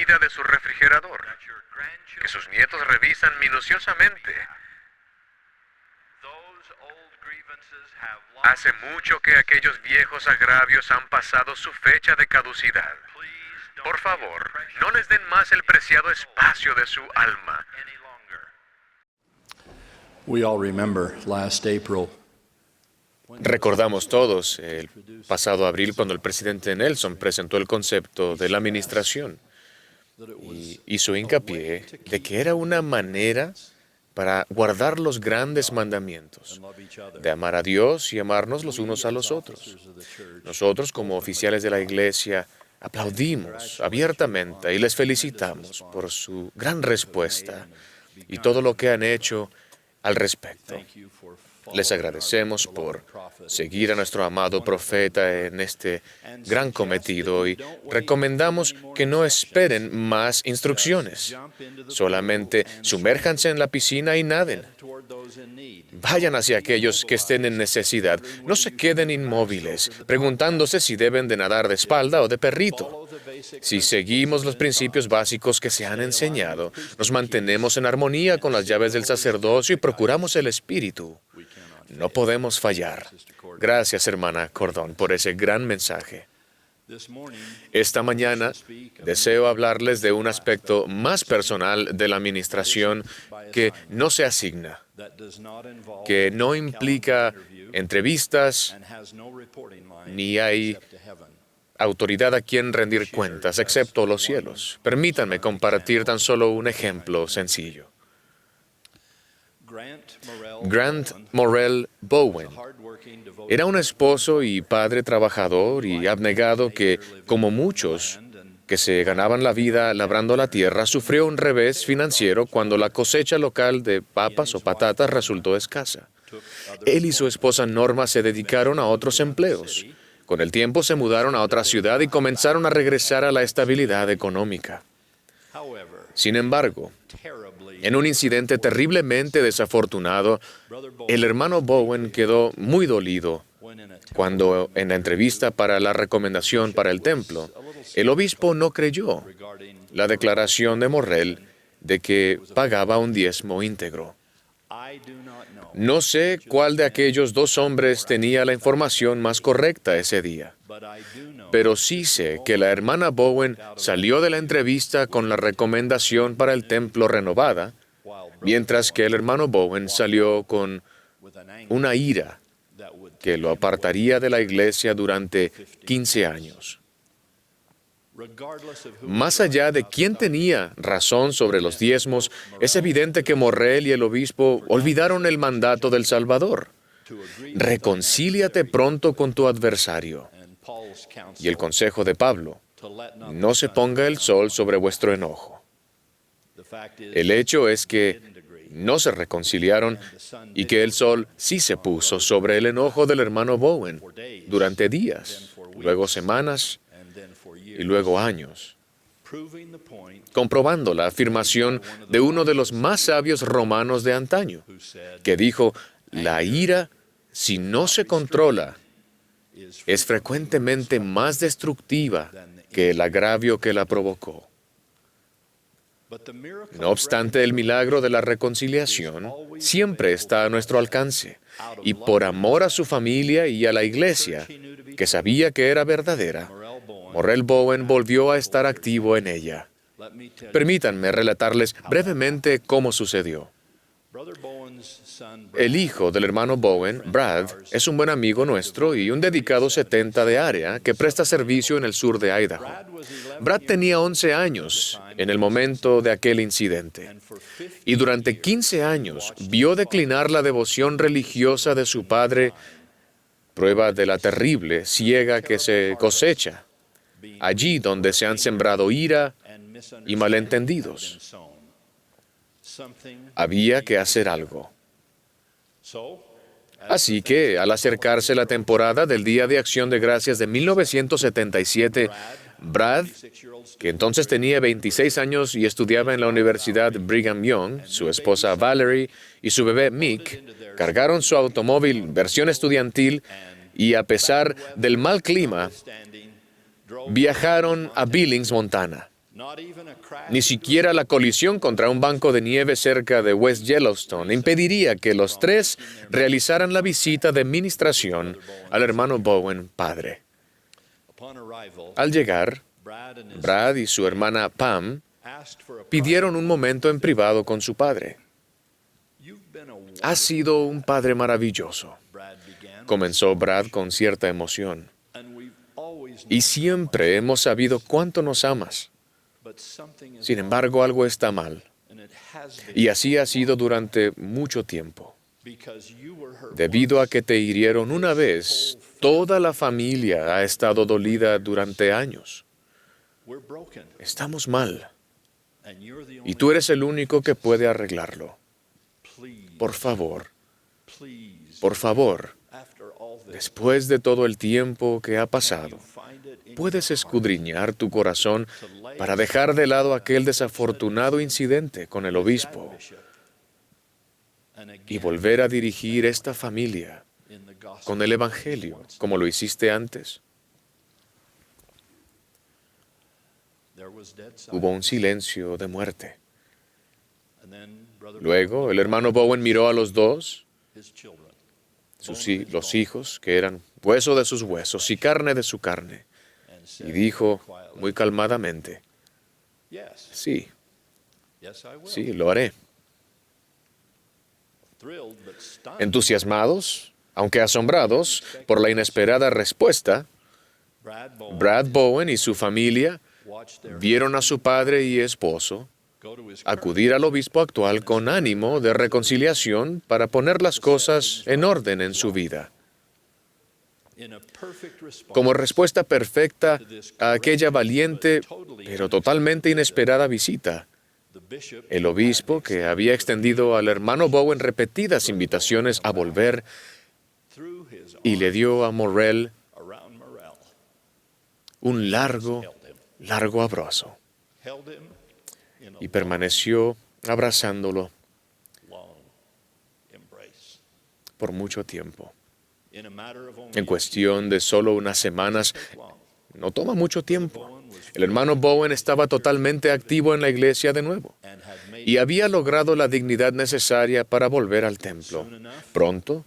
vida de su refrigerador, que sus nietos revisan minuciosamente. Hace mucho que aquellos viejos agravios han pasado su fecha de caducidad. Por favor, no les den más el preciado espacio de su alma. We all remember last April. Recordamos todos el pasado abril cuando el presidente Nelson presentó el concepto de la administración y hizo hincapié de que era una manera para guardar los grandes mandamientos, de amar a Dios y amarnos los unos a los otros. Nosotros, como oficiales de la Iglesia, aplaudimos abiertamente y les felicitamos por su gran respuesta y todo lo que han hecho al respecto. Les agradecemos por seguir a nuestro amado profeta en este gran cometido y recomendamos que no esperen más instrucciones. Solamente sumérjanse en la piscina y naden. Vayan hacia aquellos que estén en necesidad. No se queden inmóviles, preguntándose si deben de nadar de espalda o de perrito. Si seguimos los principios básicos que se han enseñado, nos mantenemos en armonía con las llaves del sacerdocio y procuramos el Espíritu. No podemos fallar. Gracias, hermana Cordón, por ese gran mensaje. Esta mañana deseo hablarles de un aspecto más personal de la administración que no se asigna, que no implica entrevistas, ni hay autoridad a quien rendir cuentas, excepto los cielos. Permítanme compartir tan solo un ejemplo sencillo. Grant Morrell Bowen era un esposo y padre trabajador y abnegado que, como muchos que se ganaban la vida labrando la tierra, sufrió un revés financiero cuando la cosecha local de papas o patatas resultó escasa. Él y su esposa Norma se dedicaron a otros empleos. Con el tiempo se mudaron a otra ciudad y comenzaron a regresar a la estabilidad económica. Sin embargo, en un incidente terriblemente desafortunado, el hermano Bowen quedó muy dolido cuando, en la entrevista para la recomendación para el templo, el obispo no creyó la declaración de Morrell de que pagaba un diezmo íntegro. No sé cuál de aquellos dos hombres tenía la información más correcta ese día, pero sí sé que la hermana Bowen salió de la entrevista con la recomendación para el templo renovada, mientras que el hermano Bowen salió con una ira que lo apartaría de la iglesia durante 15 años. Más allá de quién tenía razón sobre los diezmos, es evidente que Morrell y el obispo olvidaron el mandato del Salvador. Reconcíliate pronto con tu adversario. Y el consejo de Pablo, no se ponga el sol sobre vuestro enojo. El hecho es que no se reconciliaron y que el sol sí se puso sobre el enojo del hermano Bowen durante días, luego semanas y luego años, comprobando la afirmación de uno de los más sabios romanos de antaño, que dijo, la ira, si no se controla, es frecuentemente más destructiva que el agravio que la provocó. No obstante, el milagro de la reconciliación siempre está a nuestro alcance, y por amor a su familia y a la iglesia, que sabía que era verdadera, Morrell Bowen volvió a estar activo en ella. Permítanme relatarles brevemente cómo sucedió. El hijo del hermano Bowen, Brad, es un buen amigo nuestro y un dedicado 70 de área que presta servicio en el sur de Idaho. Brad tenía 11 años en el momento de aquel incidente y durante 15 años vio declinar la devoción religiosa de su padre, prueba de la terrible ciega que se cosecha allí donde se han sembrado ira y malentendidos. Había que hacer algo. Así que, al acercarse la temporada del Día de Acción de Gracias de 1977, Brad, que entonces tenía 26 años y estudiaba en la Universidad Brigham Young, su esposa Valerie y su bebé Mick, cargaron su automóvil versión estudiantil y, a pesar del mal clima, viajaron a Billings, Montana. Ni siquiera la colisión contra un banco de nieve cerca de West Yellowstone impediría que los tres realizaran la visita de ministración al hermano Bowen padre. Al llegar, Brad y su hermana Pam pidieron un momento en privado con su padre. «Has sido un padre maravilloso», comenzó Brad con cierta emoción. «Y siempre hemos sabido cuánto nos amas. Sin embargo, algo está mal. Y así ha sido durante mucho tiempo. Debido a que te hirieron una vez, toda la familia ha estado dolida durante años. Estamos mal. Y tú eres el único que puede arreglarlo. Por favor, después de todo el tiempo que ha pasado, ¿puedes escudriñar tu corazón para dejar de lado aquel desafortunado incidente con el obispo y volver a dirigir esta familia con el Evangelio como lo hiciste antes?» Hubo un silencio de muerte. Luego, el hermano Bowen miró a los dos, los hijos, que eran hueso de sus huesos y carne de su carne, y dijo muy calmadamente: «Sí, lo haré». Entusiasmados, aunque asombrados por la inesperada respuesta, Brad Bowen y su familia vieron a su padre y esposo acudir al obispo actual con ánimo de reconciliación para poner las cosas en orden en su vida. Como respuesta perfecta a aquella valiente pero totalmente inesperada visita, el obispo, que había extendido al hermano Bowen repetidas invitaciones a volver, y le dio a Morrell un largo abrazo, y permaneció abrazándolo por mucho tiempo. En cuestión de solo unas semanas, no toma mucho tiempo, el hermano Bowen estaba totalmente activo en la iglesia de nuevo y había logrado la dignidad necesaria para volver al templo. Pronto,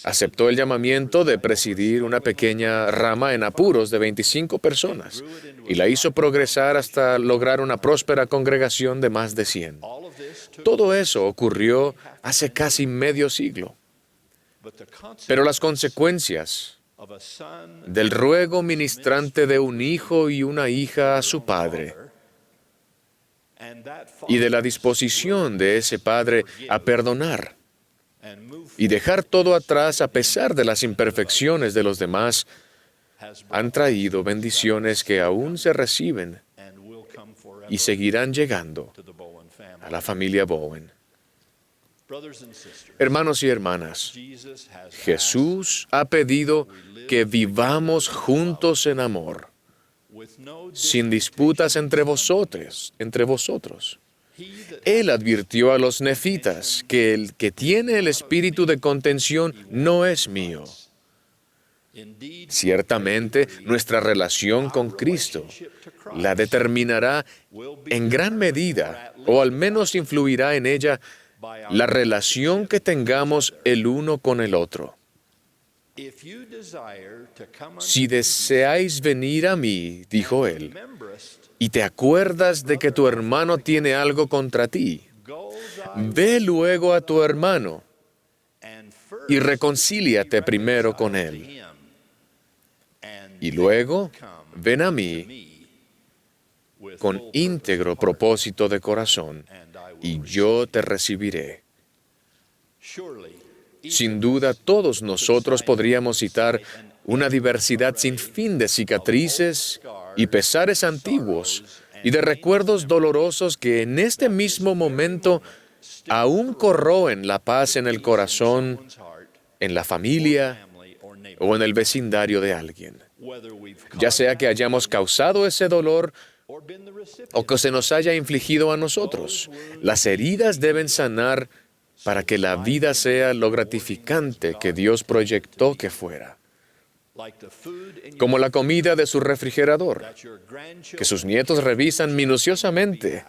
aceptó el llamamiento de presidir una pequeña rama en apuros de 25 personas y la hizo progresar hasta lograr una próspera congregación de más de 100. Todo eso ocurrió hace casi medio siglo. Pero las consecuencias del ruego ministrante de un hijo y una hija a su padre y de la disposición de ese padre a perdonar y dejar todo atrás a pesar de las imperfecciones de los demás, han traído bendiciones que aún se reciben y seguirán llegando a la familia Bowen. Hermanos y hermanas, Jesús ha pedido que vivamos juntos en amor, sin disputas entre vosotros. Él advirtió a los nefitas que el que tiene el espíritu de contención no es mío. Ciertamente, nuestra relación con Cristo la determinará en gran medida, o al menos influirá en ella, la relación que tengamos el uno con el otro. Si deseáis venir a mí, dijo él, y te acuerdas de que tu hermano tiene algo contra ti, ve luego a tu hermano y reconcíliate primero con él. Y luego, ven a mí con íntegro propósito de corazón, y yo te recibiré. Sin duda, todos nosotros podríamos citar una diversidad sin fin de cicatrices y pesares antiguos y de recuerdos dolorosos que en este mismo momento aún corroen la paz en el corazón, en la familia o en el vecindario de alguien. Ya sea que hayamos causado ese dolor o que se nos haya infligido a nosotros, las heridas deben sanar para que la vida sea lo gratificante que Dios proyectó que fuera. como la comida de su refrigerador, que sus nietos revisan minuciosamente.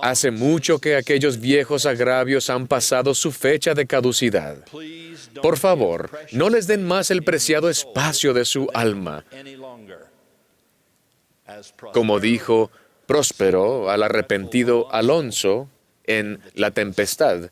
Hace mucho que aquellos viejos agravios han pasado su fecha de caducidad. Por favor, no les den más el preciado espacio de su alma. Como dijo Próspero al arrepentido Alonso en La Tempestad,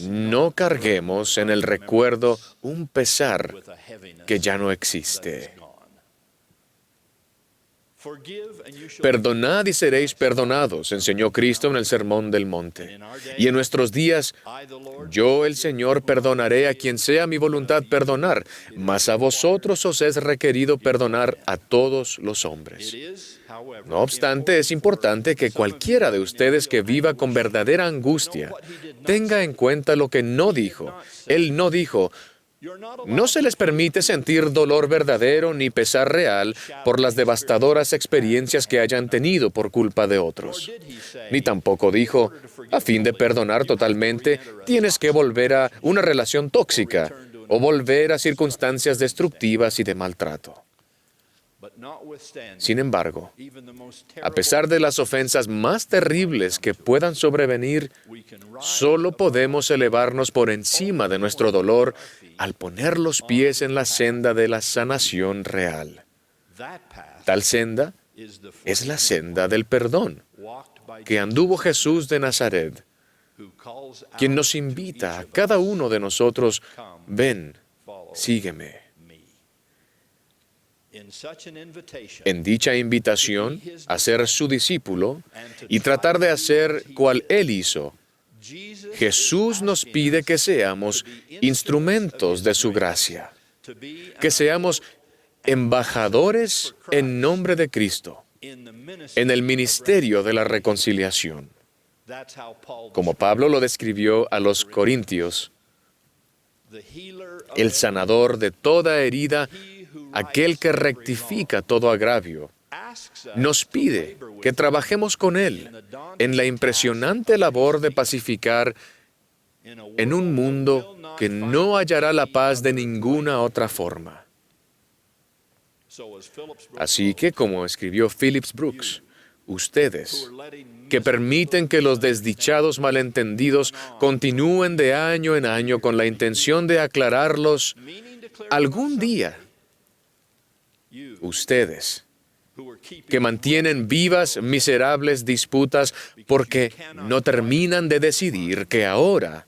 no carguemos en el recuerdo un pesar que ya no existe. Perdonad y seréis perdonados, enseñó Cristo en el Sermón del Monte. Y en nuestros días, yo, el Señor, perdonaré a quien sea mi voluntad perdonar, mas a vosotros os es requerido perdonar a todos los hombres. No obstante, es importante que cualquiera de ustedes que viva con verdadera angustia tenga en cuenta lo que no dijo. Él no dijo: no se les permite sentir dolor verdadero ni pesar real por las devastadoras experiencias que hayan tenido por culpa de otros. Ni tampoco dijo: a fin de perdonar totalmente, tienes que volver a una relación tóxica o volver a circunstancias destructivas y de maltrato. Sin embargo, a pesar de las ofensas más terribles que puedan sobrevenir, solo podemos elevarnos por encima de nuestro dolor al poner los pies en la senda de la sanación real. Tal senda es la senda del perdón que anduvo Jesús de Nazaret, quien nos invita a cada uno de nosotros: ven, sígueme. En dicha invitación a ser su discípulo y tratar de hacer cual Él hizo, Jesús nos pide que seamos instrumentos de su gracia, que seamos embajadores en nombre de Cristo, en el ministerio de la reconciliación. Como Pablo lo describió a los Corintios, el sanador de toda herida, aquel que rectifica todo agravio, nos pide que trabajemos con Él en la impresionante labor de pacificar en un mundo que no hallará la paz de ninguna otra forma. Así que, como escribió Phillips Brooks, ustedes, que permiten que los desdichados malentendidos continúen de año en año con la intención de aclararlos, algún día, ustedes, que mantienen vivas miserables disputas porque no terminan de decidir que ahora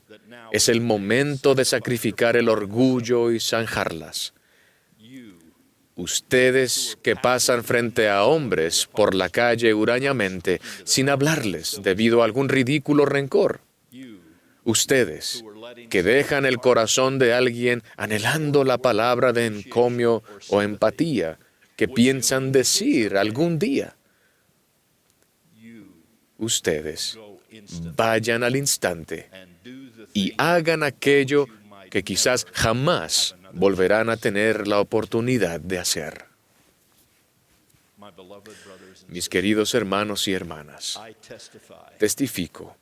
es el momento de sacrificar el orgullo y zanjarlas. Ustedes que pasan frente a hombres por la calle hurañamente sin hablarles debido a algún ridículo rencor. Ustedes que dejan el corazón de alguien anhelando la palabra de encomio o empatía que piensan decir algún día. Ustedes vayan al instante y hagan aquello que quizás jamás volverán a tener la oportunidad de hacer. Mis queridos hermanos y hermanas, testifico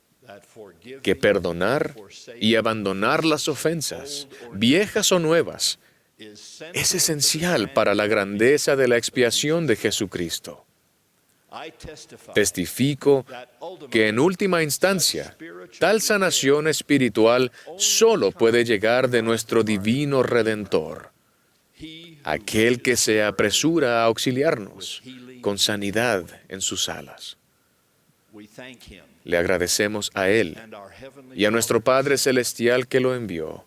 que perdonar y abandonar las ofensas, viejas o nuevas, es esencial para la grandeza de la expiación de Jesucristo. Testifico que en última instancia, tal sanación espiritual solo puede llegar de nuestro divino Redentor, aquel que se apresura a auxiliarnos con sanidad en sus alas. Le agradecemos a Él y a nuestro Padre Celestial que lo envió,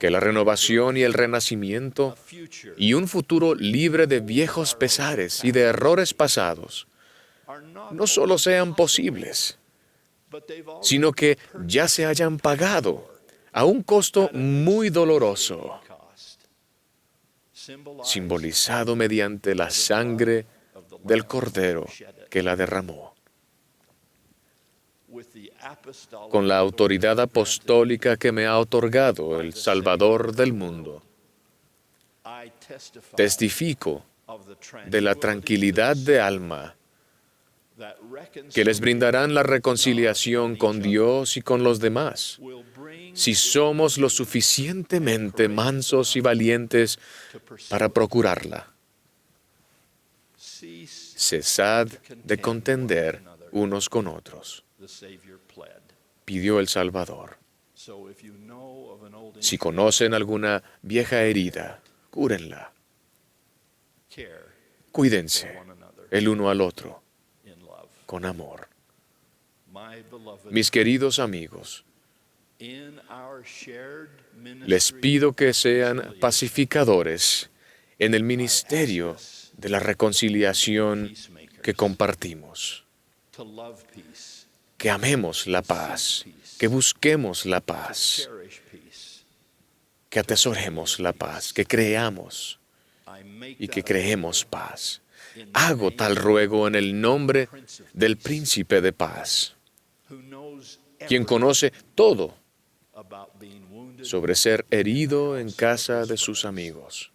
que la renovación y el renacimiento y un futuro libre de viejos pesares y de errores pasados no solo sean posibles, sino que ya se hayan pagado a un costo muy doloroso, simbolizado mediante la sangre del Cordero que la derramó. Con la autoridad apostólica que me ha otorgado el Salvador del mundo, testifico de la tranquilidad de alma que les brindarán la reconciliación con Dios y con los demás, si somos lo suficientemente mansos y valientes para procurarla. Cesad de contender unos con otros, pidió el Salvador. Si conocen alguna vieja herida, cúrenla. Cuídense el uno al otro con amor. Mis queridos amigos, les pido que sean pacificadores en el ministerio de la reconciliación que compartimos. Que amemos la paz, que busquemos la paz, que atesoremos la paz, que creamos y que creemos paz. Hago tal ruego en el nombre del Príncipe de Paz, quien conoce todo sobre ser herido en casa de sus amigos,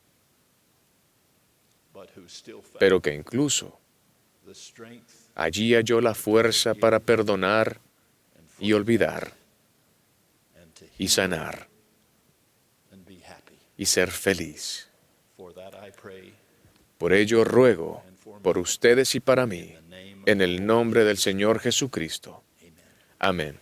pero que incluso allí halló la fuerza para perdonar y olvidar y sanar y ser feliz. Por ello ruego por ustedes y para mí, en el nombre del Señor Jesucristo. Amén.